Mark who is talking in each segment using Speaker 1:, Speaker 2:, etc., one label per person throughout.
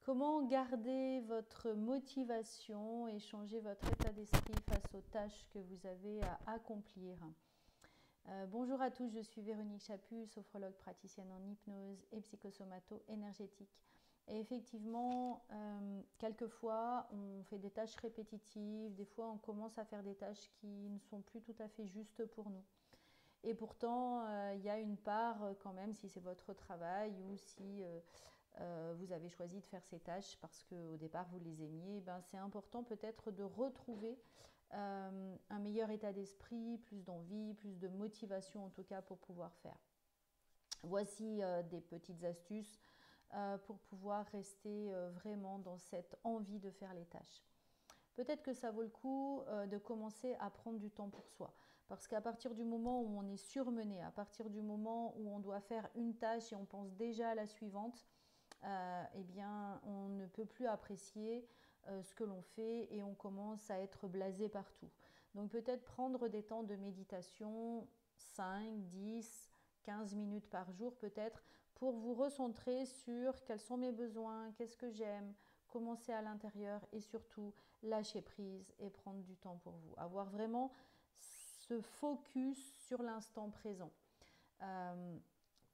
Speaker 1: Comment garder votre motivation et changer votre état d'esprit face aux tâches que vous avez à accomplir? Bonjour à tous, je suis Véronique Chaput, sophrologue praticienne en hypnose et psychosomato-énergétique. Et effectivement, quelquefois, on fait des tâches répétitives, des fois on commence à faire des tâches qui ne sont plus tout à fait justes pour nous. Et pourtant, il y a une part quand même, si c'est votre travail ou si vous avez choisi de faire ces tâches parce qu'au départ vous les aimiez, ben c'est important peut-être de retrouver un meilleur état d'esprit, plus d'envie, plus de motivation en tout cas pour pouvoir faire. Voici des petites astuces pour pouvoir rester vraiment dans cette envie de faire les tâches. Peut-être que ça vaut le coup de commencer à prendre du temps pour soi. Parce qu'à partir du moment où on est surmené, à partir du moment où on doit faire une tâche et on pense déjà à la suivante, eh bien, on ne peut plus apprécier ce que l'on fait et on commence à être blasé partout. Donc peut-être prendre des temps de méditation, 5, 10, 15 minutes par jour peut-être, pour vous recentrer sur quels sont mes besoins, qu'est-ce que j'aime, commencer à l'intérieur et surtout lâcher prise et prendre du temps pour vous. Avoir vraiment ce focus sur l'instant présent.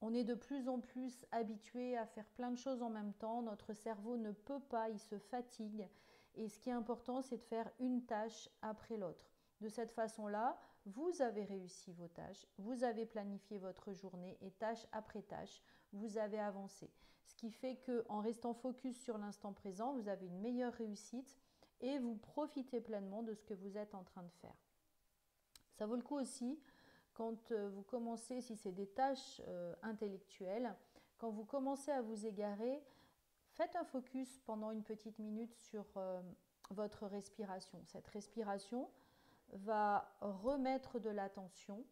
Speaker 1: On est de plus en plus habitué à faire plein de choses en même temps. Notre cerveau ne peut pas, il se fatigue. Et ce qui est important, c'est de faire une tâche après l'autre. De cette façon-là, vous avez réussi vos tâches, vous avez planifié votre journée et tâche après tâche, vous avez avancé. Ce qui fait qu'en restant focus sur l'instant présent, vous avez une meilleure réussite et vous profitez pleinement de ce que vous êtes en train de faire. Ça vaut le coup aussi quand vous commencez, si c'est des tâches intellectuelles, quand vous commencez à vous égarer, faites un focus pendant une petite minute sur votre respiration. Cette respiration va remettre de l'attention,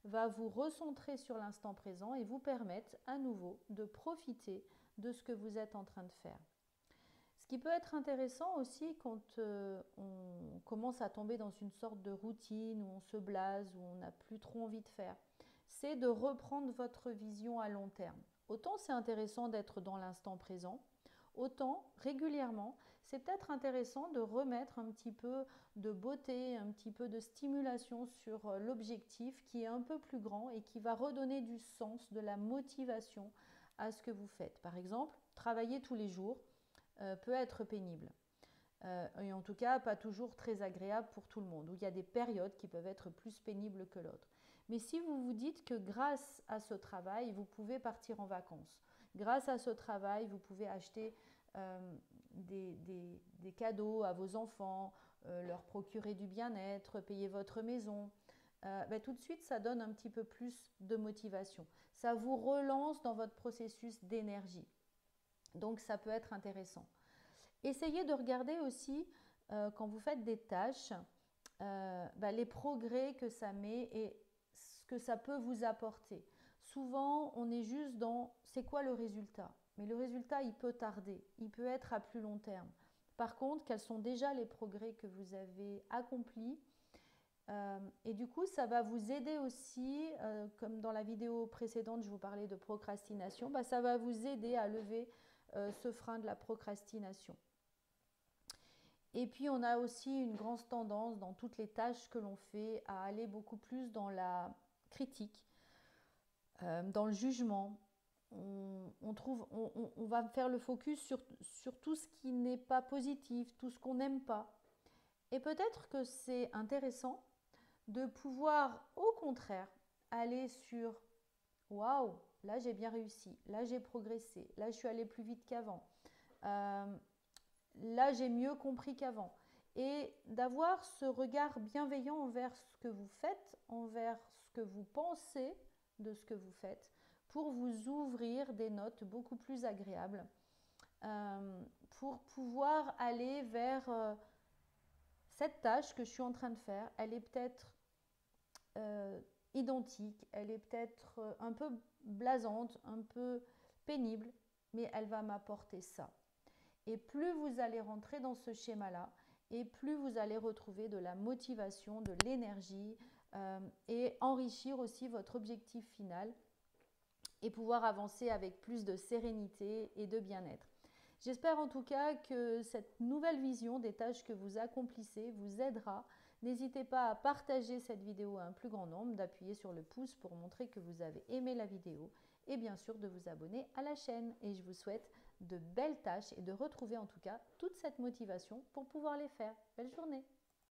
Speaker 1: va vous recentrer sur l'instant présent et vous permettre à nouveau de profiter de ce que vous êtes en train de faire. Ce qui peut être intéressant aussi quand on commence à tomber dans une sorte de routine où on se blase, où on n'a plus trop envie de faire, c'est de reprendre votre vision à long terme. Autant c'est intéressant d'être dans l'instant présent, autant régulièrement, c'est peut-être intéressant de remettre un petit peu de beauté, un petit peu de stimulation sur l'objectif qui est un peu plus grand et qui va redonner du sens, de la motivation à ce que vous faites. Par exemple, travailler tous les jours peut être pénible. Et en tout cas, pas toujours très agréable pour tout le monde, où il y a des périodes qui peuvent être plus pénibles que l'autre. Mais si vous vous dites que grâce à ce travail, vous pouvez partir en vacances, grâce à ce travail, vous pouvez acheter des cadeaux à vos enfants, leur procurer du bien-être, payer votre maison, tout de suite, ça donne un petit peu plus de motivation. Ça vous relance dans votre processus d'énergie. Donc, ça peut être intéressant. Essayez de regarder aussi, quand vous faites des tâches, les progrès que ça met et ce que ça peut vous apporter. Souvent, on est juste dans c'est quoi le résultat? Mais le résultat, il peut tarder, il peut être à plus long terme. Par contre, quels sont déjà les progrès que vous avez accomplis? Et du coup, ça va vous aider aussi, comme dans la vidéo précédente, je vous parlais de procrastination, ça va vous aider à lever ce frein de la procrastination. Et puis, on a aussi une grande tendance dans toutes les tâches que l'on fait à aller beaucoup plus dans la critique, dans le jugement. On va faire le focus sur tout ce qui n'est pas positif, tout ce qu'on n'aime pas. Et peut-être que c'est intéressant de pouvoir, au contraire, aller sur « Waouh, là j'ai bien réussi, là j'ai progressé, là je suis allé plus vite qu'avant. Là j'ai mieux compris qu'avant ». Et d'avoir ce regard bienveillant envers ce que vous faites, envers ce que vous pensez de ce que vous faites, pour vous ouvrir des notes beaucoup plus agréables, pour pouvoir aller vers cette tâche que je suis en train de faire. Elle est peut-être identique, elle est peut-être un peu blasante, un peu pénible, mais elle va m'apporter ça. Et plus vous allez rentrer dans ce schéma-là, et plus vous allez retrouver de la motivation, de l'énergie et enrichir aussi votre objectif final et pouvoir avancer avec plus de sérénité et de bien-être. J'espère en tout cas que cette nouvelle vision des tâches que vous accomplissez vous aidera. N'hésitez pas à partager cette vidéo à un plus grand nombre, d'appuyer sur le pouce pour montrer que vous avez aimé la vidéo et bien sûr de vous abonner à la chaîne. Et je vous souhaite de belles tâches et de retrouver en tout cas toute cette motivation pour pouvoir les faire. Belle journée!